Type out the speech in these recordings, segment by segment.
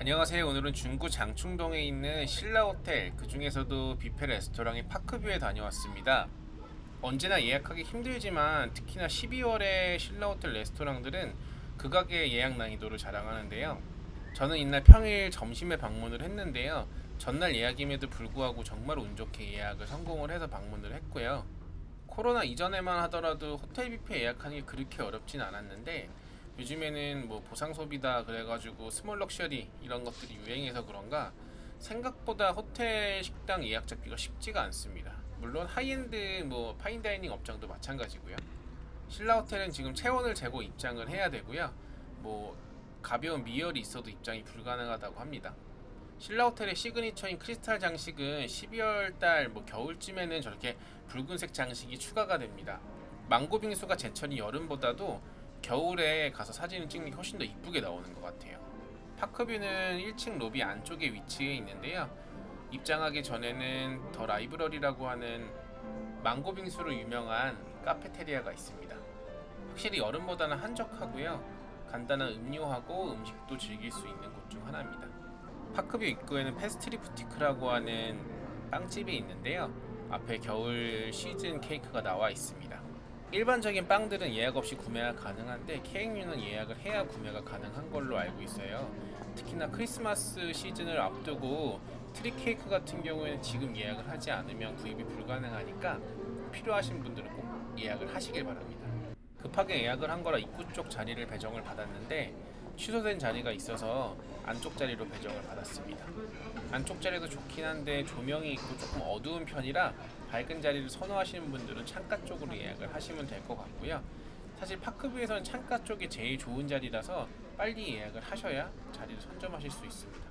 안녕하세요. 오늘은 중구 장충동에 있는 신라호텔, 그 중에서도 뷔페 레스토랑인 파크뷰에 다녀왔습니다. 언제나 예약하기 힘들지만 특히나 12월에 신라호텔 레스토랑들은 극악의 예약 난이도를 자랑하는데요. 저는 이날 평일 점심에 방문을 했는데요. 전날 예약임에도 불구하고 정말 운 좋게 예약을 성공을 해서 방문을 했고요. 코로나 이전에만 하더라도 호텔 뷔페 예약하는 게 그렇게 어렵진 않았는데 요즘에는 뭐 보상 소비다 그래가지고 스몰 럭셔리 이런 것들이 유행해서 그런가 생각보다 호텔 식당 예약 잡기가 쉽지가 않습니다. 물론 하이엔드 뭐 파인다이닝 업장도 마찬가지고요. 신라 호텔은 지금 체온을 재고 입장을 해야 되고요. 뭐 가벼운 미열이 있어도 입장이 불가능하다고 합니다. 신라 호텔의 시그니처인 크리스탈 장식은 12월 달 뭐 겨울쯤에는 저렇게 붉은색 장식이 추가가 됩니다. 망고 빙수가 제철인 여름보다도 겨울에 가서 사진을 찍는 게 훨씬 더 이쁘게 나오는 것 같아요. 파크뷰는 1층 로비 안쪽에 위치해 있는데요. 입장하기 전에는 더 라이브러리라고 하는 망고 빙수로 유명한 카페테리아가 있습니다. 확실히 여름보다는 한적하고요. 간단한 음료하고 음식도 즐길 수 있는 곳 중 하나입니다. 파크뷰 입구에는 페스트리 부티크라고 하는 빵집이 있는데요. 앞에 겨울 시즌 케이크가 나와 있습니다. 일반적인 빵들은 예약 없이 구매가 가능한데 케이크류는 예약을 해야 구매가 가능한 걸로 알고 있어요. 특히나 크리스마스 시즌을 앞두고 트리 케이크 같은 경우에는 지금 예약을 하지 않으면 구입이 불가능하니까 필요하신 분들은 꼭 예약을 하시길 바랍니다. 급하게 예약을 한 거라 입구 쪽 자리를 배정을 받았는데 취소된 자리가 있어서 안쪽 자리로 배정을 받았습니다. 안쪽 자리도 좋긴 한데 조명이 있고 조금 어두운 편이라 밝은 자리를 선호하시는 분들은 창가 쪽으로 예약을 하시면 될 것 같고요. 사실 파크뷰에서는 창가 쪽이 제일 좋은 자리라서 빨리 예약을 하셔야 자리를 선점하실 수 있습니다.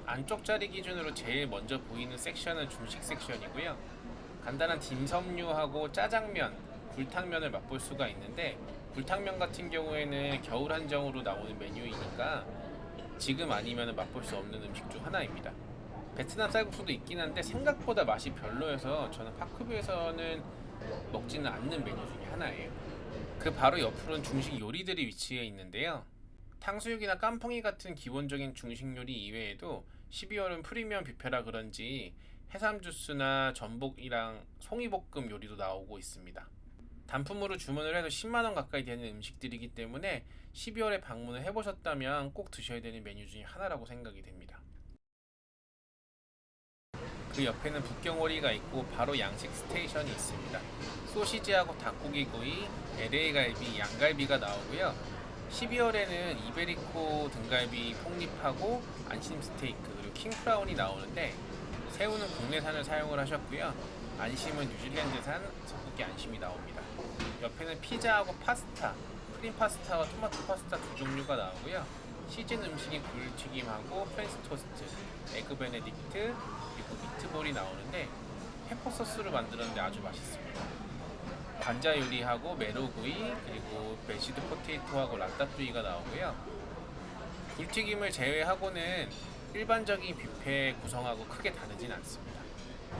안쪽 자리 기준으로 제일 먼저 보이는 섹션은 중식 섹션이고요. 간단한 딤섬류하고 짜장면, 굴탕면을 맛볼 수가 있는데 굴탕면 같은 경우에는 겨울 한정으로 나오는 메뉴이니까 지금 아니면 맛볼 수 없는 음식 중 하나입니다. 베트남 쌀국수도 있긴 한데 생각보다 맛이 별로여서 저는 파크뷰에서는 먹지는 않는 메뉴 중에 하나예요. 그 바로 옆으로는 중식 요리들이 위치해 있는데요. 탕수육이나 깐풍이 같은 기본적인 중식 요리 이외에도 12월은 프리미엄 뷔페라 그런지 해삼 주스나 전복이랑 송이볶음 요리도 나오고 있습니다. 단품으로 주문을 해도 10만원 가까이 되는 음식들이기 때문에 12월에 방문을 해보셨다면 꼭 드셔야 되는 메뉴 중에 하나라고 생각이 됩니다. 그 옆에는 북경오리가 있고 바로 양식 스테이션이 있습니다. 소시지하고 닭고기구이, LA 갈비, 양갈비가 나오고요. 12월에는 이베리코 등갈비 폭립하고 안심 스테이크 그리고 킹크라운이 나오는데 새우는 국내산을 사용을 하셨고요. 안심은 뉴질랜드산 석고기 안심이 나옵니다. 옆에는 피자하고 파스타, 크림 파스타와 토마토 파스타 두 종류가 나오고요. 시즌 음식인 굴튀김하고 프렌치 토스트, 에그 베네딕트, 그리고 미트볼이 나오는데 페퍼 소스를 만들었는데 아주 맛있습니다. 관자 요리하고 메로구이, 그리고 베시드 포테이토하고 라따뚜이가 나오고요. 굴튀김을 제외하고는 일반적인 뷔페 구성하고 크게 다르진 않습니다.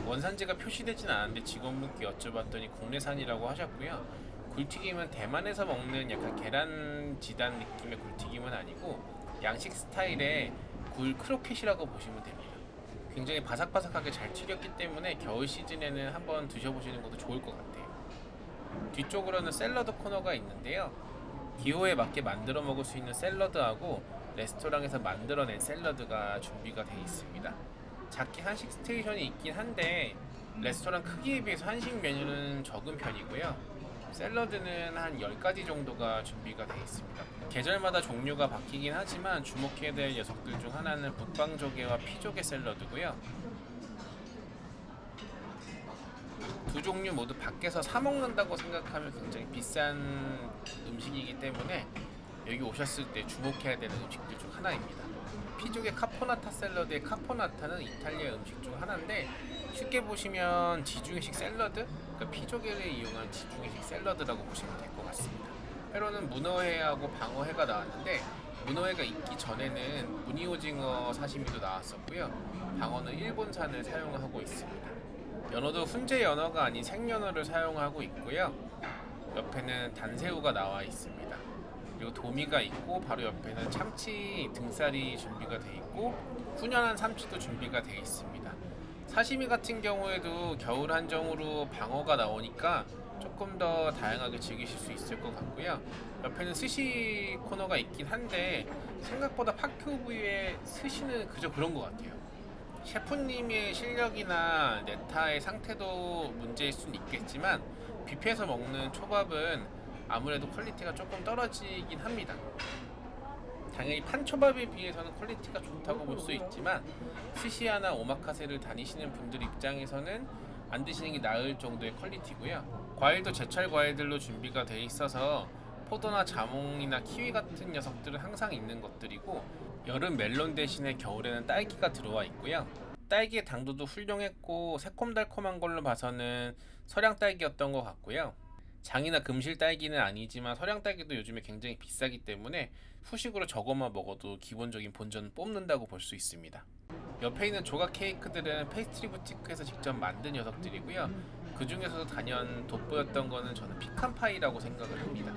원산지가 표시되진 않았는데 직원분께 여쭤봤더니 국내산이라고 하셨고요. 굴튀김은 대만에서 먹는 약간 계란 지단 느낌의 굴튀김은 아니고 양식 스타일의 굴 크로켓이라고 보시면 됩니다. 굉장히 바삭바삭하게 잘 튀겼기 때문에 겨울 시즌에는 한번 드셔보시는 것도 좋을 것 같아요. 뒤쪽으로는 샐러드 코너가 있는데요. 기호에 맞게 만들어 먹을 수 있는 샐러드하고 레스토랑에서 만들어낸 샐러드가 준비가 되어 있습니다. 작게 한식 스테이션이 있긴 한데 레스토랑 크기에 비해서 한식 메뉴는 적은 편이고요. 샐러드는 한 10가지 정도가 준비가 되어 있습니다. 계절마다 종류가 바뀌긴 하지만 주목해야 될 녀석들 중 하나는 북방조개와 피조개 샐러드고요. 두 종류 모두 밖에서 사 먹는다고 생각하면 굉장히 비싼 음식이기 때문에 여기 오셨을 때 주목해야 되는 음식들 중 하나입니다. 피조개 카포나타 샐러드의 카포나타는 이탈리아 음식 중 하나인데 쉽게 보시면 지중해식 샐러드? 그러니까 피조개를 이용한 지중해식 샐러드라고 보시면 될 것 같습니다. 회로는 문어회하고 방어회가 나왔는데 문어회가 있기 전에는 무늬오징어 사시미도 나왔었고요. 방어는 일본산을 사용하고 있습니다. 연어도 훈제 연어가 아닌 생연어를 사용하고 있고요. 옆에는 단새우가 나와 있습니다. 그리고 도미가 있고 바로 옆에는 참치 등살이 준비가 돼 있고 훈연한 참치도 준비가 돼 있습니다. 사시미 같은 경우에도 겨울 한정으로 방어가 나오니까 조금 더 다양하게 즐기실 수 있을 것 같고요. 옆에는 스시 코너가 있긴 한데 생각보다 파큐브의 스시는 그저 그런 것 같아요. 셰프님의 실력이나 네타의 상태도 문제일 수는 있겠지만 뷔페에서 먹는 초밥은 아무래도 퀄리티가 조금 떨어지긴 합니다. 당연히 판초밥에 비해서는 퀄리티가 좋다고 볼 수 있지만 스시야나 오마카세를 다니시는 분들 입장에서는 안 드시는 게 나을 정도의 퀄리티고요. 과일도 제철 과일들로 준비가 돼 있어서 포도나 자몽이나 키위 같은 녀석들은 항상 있는 것들이고 여름 멜론 대신에 겨울에는 딸기가 들어와 있고요. 딸기의 당도도 훌륭했고 새콤달콤한 걸로 봐서는 서량 딸기였던 것 같고요. 장이나 금실 딸기는 아니지만 서량 딸기도 요즘에 굉장히 비싸기 때문에 후식으로 저것만 먹어도 기본적인 본전은 뽑는다고 볼 수 있습니다. 옆에 있는 조각 케이크들은 페이스트리 부티크에서 직접 만든 녀석들이고요. 그 중에서도 단연 돋보였던 거는 저는 피칸파이라고 생각을 합니다.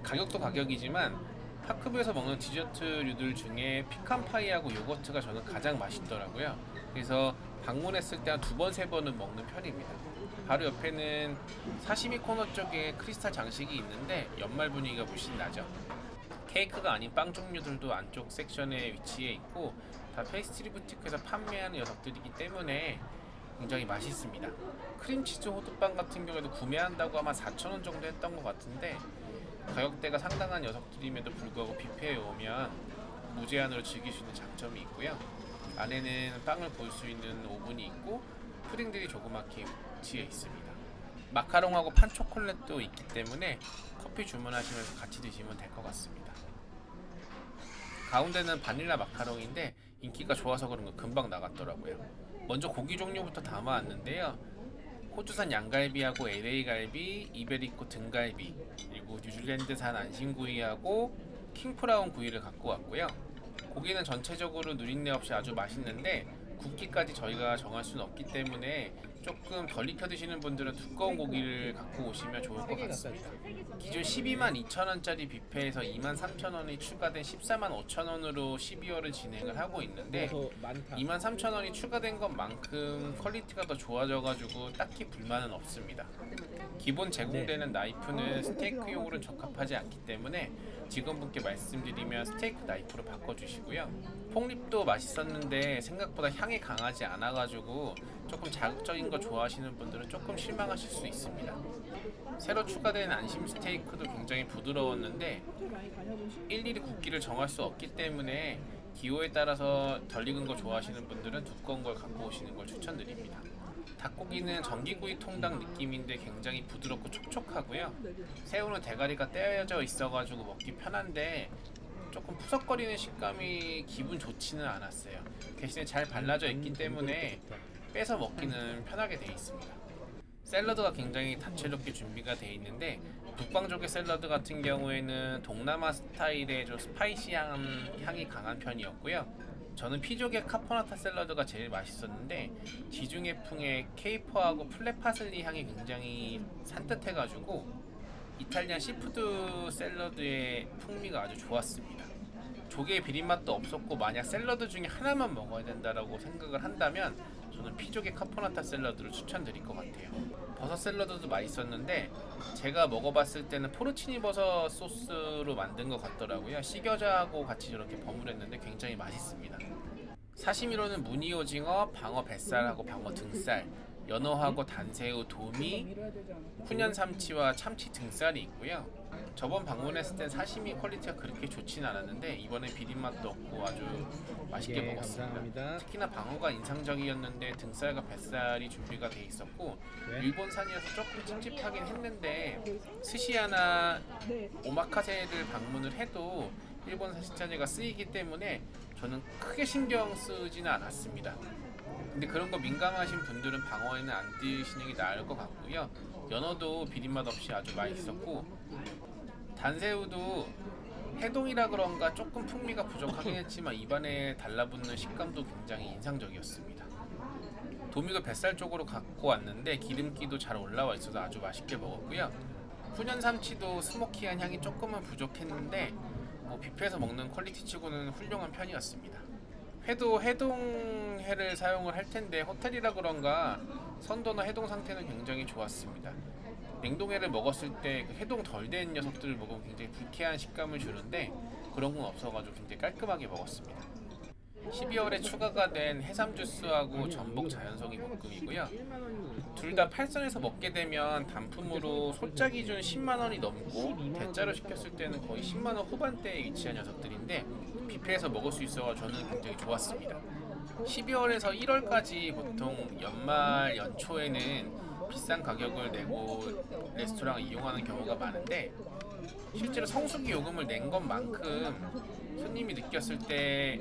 가격도 가격이지만 파크부에서 먹는 디저트류들 중에 피칸파이하고 요거트가 저는 가장 맛있더라고요. 그래서 방문했을 때 한 두 번, 세 번은 먹는 편입니다. 바로 옆에는 사시미 코너 쪽에 크리스탈 장식이 있는데 연말 분위기가 물씬 나죠. 케이크가 아닌 빵 종류들도 안쪽 섹션에 위치해 있고 다 페이스트리 부티크에서 판매하는 녀석들이기 때문에 굉장히 맛있습니다. 크림치즈 호두빵 같은 경우에도 구매한다고 아마 4,000원 정도 했던 것 같은데 가격대가 상당한 녀석들임에도 불구하고 뷔페에 오면 무제한으로 즐길 수 있는 장점이 있고요. 안에는 빵을 볼 수 있는 오븐이 있고 푸딩들이 조그맣게 위치해 있습니다. 마카롱하고 판초콜릿도 있기 때문에 커피 주문하시면서 같이 드시면 될 것 같습니다. 가운데는 바닐라 마카롱인데 인기가 좋아서 그런가 금방 나갔더라고요. 먼저 고기 종류부터 담아왔는데요. 호주산 양갈비하고 LA 갈비, 이베리코 등갈비, 그리고 뉴질랜드산 안심구이하고 킹프라운 구이를 갖고 왔고요. 고기는 전체적으로 누린내 없이 아주 맛있는데 굽기까지 저희가 정할 수는 없기 때문에 조금 덜 익혀 드시는 분들은 두꺼운 고기를 갖고 오시면 좋을 것 같습니다. 기존 122,000원짜리 뷔페에서 23,000원이 추가된 145,000원으로 12월을 진행을 하고 있는데 23,000원이 추가된 것만큼 퀄리티가 더 좋아져가지고 딱히 불만은 없습니다. 기본 제공되는 나이프는 스테이크용으로는 적합하지 않기 때문에 직원분께 말씀드리면 스테이크 나이프로 바꿔주시고요. 폭립도 맛있었는데 생각보다 향이 강하지 않아가지고 조금 자극적인 거 좋아하시는 분들은 조금 실망하실 수 있습니다. 새로 추가된 안심 스테이크도 굉장히 부드러웠는데 일일이 굽기를 정할 수 없기 때문에 기호에 따라서 덜 익은 거 좋아하시는 분들은 두꺼운 걸 갖고 오시는 걸 추천드립니다. 닭고기는 전기구이 통닭 느낌인데 굉장히 부드럽고 촉촉하고요. 새우는 대가리가 떼어져 있어가지고 먹기 편한데 조금 푸석거리는 식감이 기분 좋지는 않았어요. 대신에 잘 발라져 있기 때문에 빼서 먹기는 편하게 되어 있습니다. 샐러드가 굉장히 다채롭게 준비가 되어 있는데 북방족의 샐러드 같은 경우에는 동남아 스타일의 좀 스파이시한 향이 강한 편이었고요. 저는 피족의 카포나타 샐러드가 제일 맛있었는데 지중해풍의 케이퍼하고 플랫파슬리 향이 굉장히 산뜻해가지고 이탈리안 시푸드 샐러드의 풍미가 아주 좋았습니다. 조개의 비린맛도 없었고 만약 샐러드 중에 하나만 먹어야 된다라고 생각을 한다면 저는 피족의 카포나타 샐러드를 추천드릴 것 같아요. 버섯 샐러드도 맛있었는데 제가 먹어봤을 때는 포르치니 버섯 소스로 만든 것 같더라고요. 식여자하고 같이 저렇게 버무렸는데 굉장히 맛있습니다. 사시미로는 무늬 오징어, 방어 뱃살하고 방어 등살, 연어하고 단새우, 도미, 훈연 삼치와 참치 등살이 있고요. 저번 방문했을 땐 사시미 퀄리티가 그렇게 좋진 않았는데 이번엔 비린맛도 없고 아주 맛있게 먹었습니다. 감사합니다. 특히나 방어가 인상적이었는데 등살과 뱃살이 준비가 돼 있었고 일본산이어서 조금 찝찝하긴 했는데 스시야나 오마카세를 방문을 해도 일본산 식자재가 쓰이기 때문에 저는 크게 신경 쓰지는 않았습니다. 근데 그런 거 민감하신 분들은 방어에는 안 드시는 게 나을 것 같고요. 연어도 비린맛 없이 아주 맛있었고 단새우도 해동이라 그런가 조금 풍미가 부족하긴 했지만 입안에 달라붙는 식감도 굉장히 인상적이었습니다. 도미도 뱃살 쪽으로 갖고 왔는데 기름기도 잘 올라와 있어서 아주 맛있게 먹었고요. 훈연 삼치도 스모키한 향이 조금은 부족했는데 뭐 뷔페에서 먹는 퀄리티치고는 훌륭한 편이었습니다. 회도 해동회를 사용을 할 텐데 호텔이라 그런가 선도나 해동 상태는 굉장히 좋았습니다. 냉동회를 먹었을 때 그 해동 덜 된 녀석들을 먹으면 굉장히 불쾌한 식감을 주는데 그런 건 없어가지고 굉장히 깔끔하게 먹었습니다. 12월에 추가가 된 해삼 주스하고 전복 자연송이 볶음이고요. 둘 다 팔선에서 먹게 되면 단품으로 솔자 기준 10만 원이 넘고 대짜로 시켰을 때는 거의 10만 원 후반대에 위치한 녀석들인데 뷔페에서 먹을 수 있어서 저는 굉장히 좋았습니다. 12월에서 1월까지 보통 연말 연초에는 비싼 가격을 내고 레스토랑을 이용하는 경우가 많은데 실제로 성수기 요금을 낸 것만큼 손님이 느꼈을 때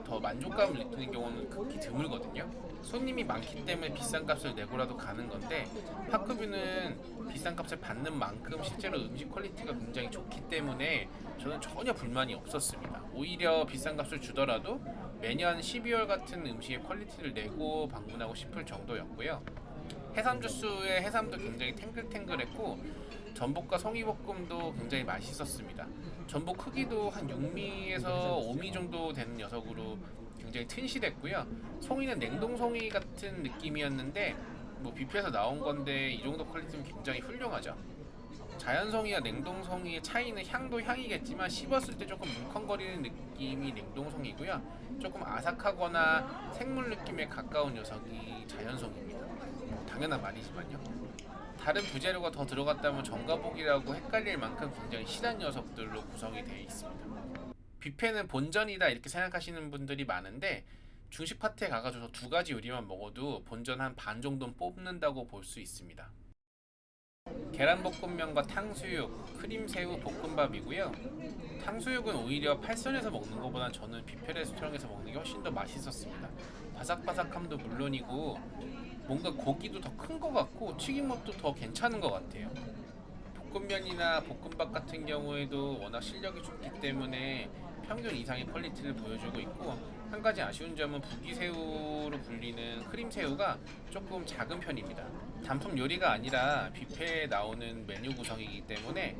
더 만족감을 느끼는 경우는 극히 드물거든요. 손님이 많기 때문에 비싼 값을 내고라도 가는 건데 파크뷰는 비싼 값을 받는 만큼 실제로 음식 퀄리티가 굉장히 좋기 때문에 저는 전혀 불만이 없었습니다. 오히려 비싼 값을 주더라도 매년 12월 같은 음식의 퀄리티를 내고 방문하고 싶을 정도였고요. 해삼 주스의 해삼도 굉장히 탱글탱글했고 전복과 송이볶음도 굉장히 맛있었습니다. 전복 크기도 한 6미에서 5미 정도 되는 녀석으로 굉장히 튼실했고요. 송이는 냉동 송이 같은 느낌이었는데 뭐 뷔페에서 나온 건데 이 정도 퀄리티는 굉장히 훌륭하죠. 자연송이와 냉동송이의 차이는 향도 향이겠지만 씹었을 때 조금 물컹거리는 느낌이 냉동송이고요. 조금 아삭하거나 생물 느낌에 가까운 녀석이 자연송입니다. 당연한 말이지만요. 다른 부재료가 더 들어갔다면 전가복이라고 헷갈릴 만큼 굉장히 실한 녀석들로 구성이 되어 있습니다. 뷔페는 본전이다 이렇게 생각하시는 분들이 많은데 중식 파티에 가가지고 두 가지 요리만 먹어도 본전 한 반 정도는 뽑는다고 볼 수 있습니다. 계란볶음면과 탕수육, 크림새우 볶음밥이고요. 탕수육은 오히려 팔선에서 먹는 것보다 저는 뷔페 레스토랑에서 먹는 게 훨씬 더 맛있었습니다. 바삭바삭함도 물론이고 뭔가 고기도 더 큰 것 같고 튀김옷도 더 괜찮은 것 같아요. 볶음면이나 볶음밥 같은 경우에도 워낙 실력이 좋기 때문에 평균 이상의 퀄리티를 보여주고 있고 한 가지 아쉬운 점은 부기새우로 불리는 크림새우가 조금 작은 편입니다. 단품 요리가 아니라 뷔페에 나오는 메뉴 구성이기 때문에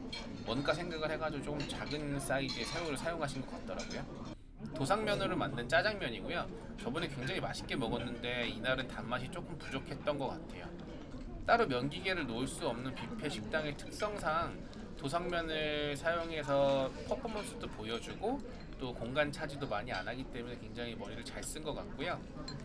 원가 생각을 해가지고 조금 작은 사이즈의 새우를 사용하신 것 같더라고요. 도상면으로 만든 짜장면이고요. 저번에 굉장히 맛있게 먹었는데 이날은 단맛이 조금 부족했던 것 같아요. 따로 면기계를 놓을 수 없는 뷔페 식당의 특성상 도상면을 사용해서 퍼포먼스도 보여주고 또 공간 차지도 많이 안 하기 때문에 굉장히 머리를 잘 쓴 것 같고요.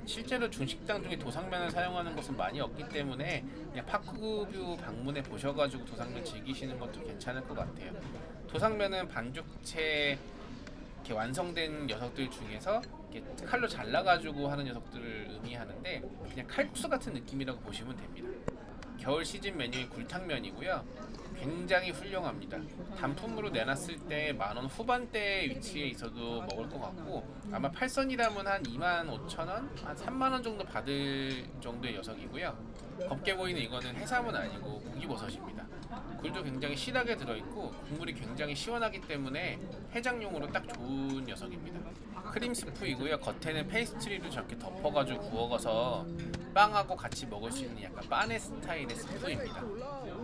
실제로 중식당 중에 도상면을 사용하는 곳은 많이 없기 때문에 그냥 파크뷰 방문해 보셔가지고 도상면 즐기시는 것도 괜찮을 것 같아요. 도상면은 반죽체 이렇게 완성된 녀석들 중에서 이렇게 칼로 잘라가지고 하는 녀석들을 의미하는데 그냥 칼국수 같은 느낌이라고 보시면 됩니다. 겨울 시즌 메뉴인 굴탕면이고요. 굉장히 훌륭합니다. 단품으로 내놨을 때 10,000원 후반대 위치에 있어도 먹을 것 같고 아마 팔선이라면 한 25,000원, 한 30,000원 정도 받을 정도의 녀석이고요. 곱게 보이는 이거는 해삼은 아니고 무기버섯입니다. 굴도 굉장히 실하게 들어있고 국물이 굉장히 시원하기 때문에 해장용으로 딱 좋은 녀석입니다. 크림 스프이고요. 겉에는 페이스트리로 저렇게 덮어가지고 구워서 빵하고 같이 먹을 수 있는 약간 바네 스타일의 스프입니다.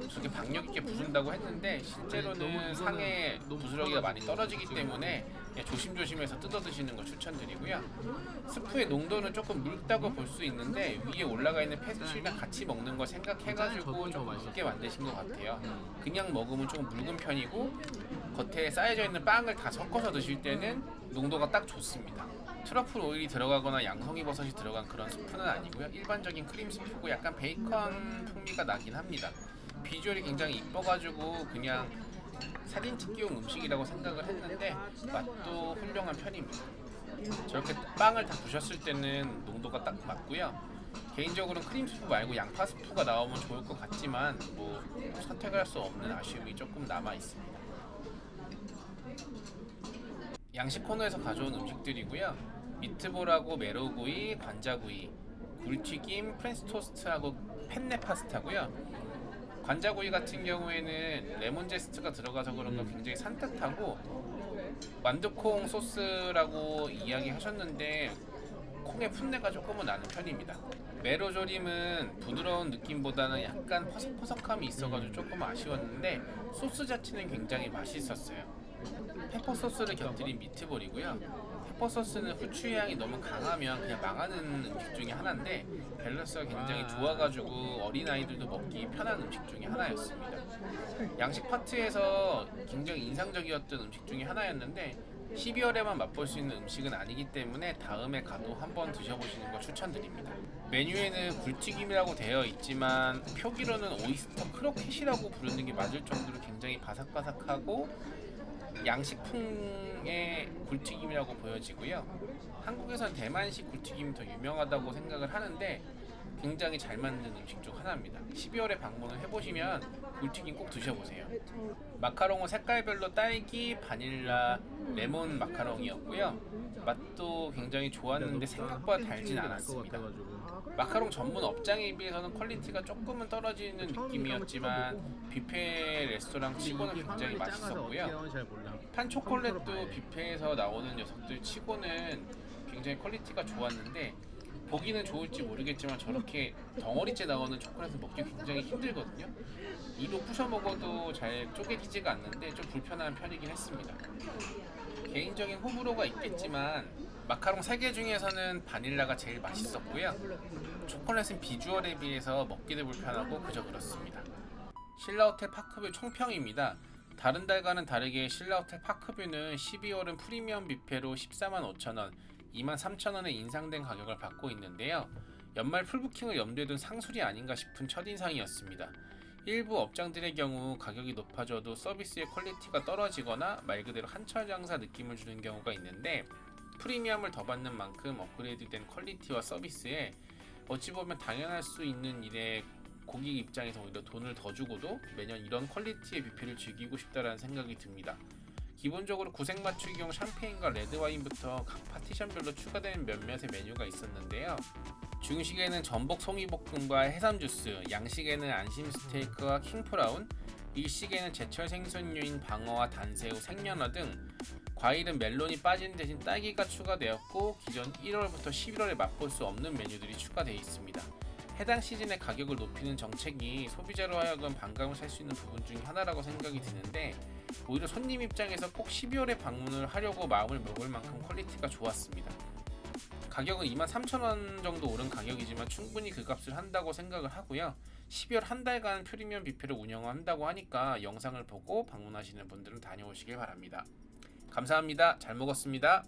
저게 박력 있게 부순다고 했는데 실제로는 상에 부스러기가 많이 떨어지기 때문에 조심조심해서 뜯어 드시는 걸 추천드리고요. 스프의 농도는 조금 묽다고 볼 수 있는데 위에 올라가 있는 페스츄리랑 같이 먹는 걸 생각해가지고 좀 묽게 만드신 것 같아요. 그냥 먹으면 조금 묽은 편이고 겉에 쌓여져 있는 빵을 다 섞어서 드실 때는 농도가 딱 좋습니다. 트러플 오일이 들어가거나 양송이 버섯이 들어간 그런 스프는 아니고요. 일반적인 크림 스프고 약간 베이컨 풍미가 나긴 합니다. 비주얼이 굉장히 이뻐가지고 그냥 사진 찍기용 음식이라고 생각을 했는데 맛도 훌륭한 편입니다. 저렇게 빵을 다 부셨을 때는 농도가 딱 맞고요. 개인적으로는 크림 스프 말고 양파 스프가 나오면 좋을 것 같지만 뭐 선택할 수 없는 아쉬움이 조금 남아 있습니다. 양식 코너에서 가져온 음식들이고요. 미트볼하고 메로구이, 관자구이, 굴튀김, 프렌치 토스트하고 펜네 파스타고요. 관자구이 같은 경우에는 레몬 제스트가 들어가서 그런가 굉장히 산뜻하고 만두콩 소스라고 이야기하셨는데 콩의 풋내가 조금은 나는 편입니다. 메로조림은 부드러운 느낌보다는 약간 퍼석퍼석함이 있어가지고 조금 아쉬웠는데 소스 자체는 굉장히 맛있었어요. 페퍼 소스를 곁들인 미트볼이고요. 페퍼 소스는 후추 향이 너무 강하면 그냥 망하는 음식 중에 하나인데 밸런스가 굉장히 좋아가지고 어린아이들도 먹기 편한 음식 중에 하나였습니다. 양식 파트에서 굉장히 인상적이었던 음식 중에 하나였는데 12월에만 맛볼 수 있는 음식은 아니기 때문에 다음에 가도 한번 드셔보시는 걸 추천드립니다. 메뉴에는 굴튀김이라고 되어 있지만 표기로는 오이스터 크로켓이라고 부르는 게 맞을 정도로 굉장히 바삭바삭하고 양식풍의 굴튀김이라고 보여지고요. 한국에선 대만식 굴튀김이 더 유명하다고 생각을 하는데 굉장히 잘 만든 음식 중 하나입니다. 12월에 방문을 해보시면 굴튀김 꼭 드셔보세요. 마카롱은 색깔별로 딸기, 바닐라, 레몬 마카롱이었고요. 맛도 굉장히 좋았는데 생각보다 달진 않았습니다. 마카롱 전문 업장에 비해서는 퀄리티가 조금은 떨어지는 느낌이었지만 뷔페 레스토랑 치고는 굉장히 맛있었고요. 판 초콜릿도 뷔페에서 나오는 녀석들 치고는 굉장히 퀄리티가 좋았는데 보기는 좋을지 모르겠지만 저렇게 덩어리째 나오는 초콜릿을 먹기 굉장히 힘들거든요. 이로 부셔 먹어도 잘 쪼개지지가 않는데 좀 불편한 편이긴 했습니다. 개인적인 호불호가 있겠지만 마카롱 3개 중에서는 바닐라가 제일 맛있었고요. 초콜릿은 비주얼에 비해서 먹기도 불편하고 그저 그렇습니다. 신라호텔 파크뷰 총평입니다. 다른 달과는 다르게 신라호텔 파크뷰는 12월은 프리미엄 뷔페로 145,000원, 23,000원의 인상된 가격을 받고 있는데요. 연말 풀부킹을 염두에 둔 상술이 아닌가 싶은 첫인상이었습니다. 일부 업장들의 경우 가격이 높아져도 서비스의 퀄리티가 떨어지거나 말 그대로 한철장사 느낌을 주는 경우가 있는데 프리미엄을 더 받는 만큼 업그레이드된 퀄리티와 서비스에 어찌 보면 당연할 수 있는 일에 고객 입장에서 오히려 돈을 더 주고도 매년 이런 퀄리티의 뷔페를 즐기고 싶다라는 생각이 듭니다. 기본적으로 구색 맞추기용 샴페인과 레드와인부터 각 파티션별로 추가되는 몇몇의 메뉴가 있었는데요. 중식에는 전복 송이볶음과 해삼 주스, 양식에는 안심 스테이크와 킹프라운, 일식에는 제철 생선류인 방어와 단새우, 생연어 등 과일은 멜론이 빠진 대신 딸기가 추가되었고 기존 1월부터 11월에 맛볼 수 없는 메뉴들이 추가되어 있습니다. 해당 시즌의 가격을 높이는 정책이 소비자로 하여금 반감을 살 수 있는 부분 중 하나라고 생각이 드는데 오히려 손님 입장에서 꼭 12월에 방문을 하려고 마음을 먹을 만큼 퀄리티가 좋았습니다. 가격은 23,000원 정도 오른 가격이지만 충분히 그 값을 한다고 생각을 하고요. 12월 한 달간 프리미엄 뷔페를 운영한다고 하니까 영상을 보고 방문하시는 분들은 다녀오시길 바랍니다. 감사합니다. 잘 먹었습니다.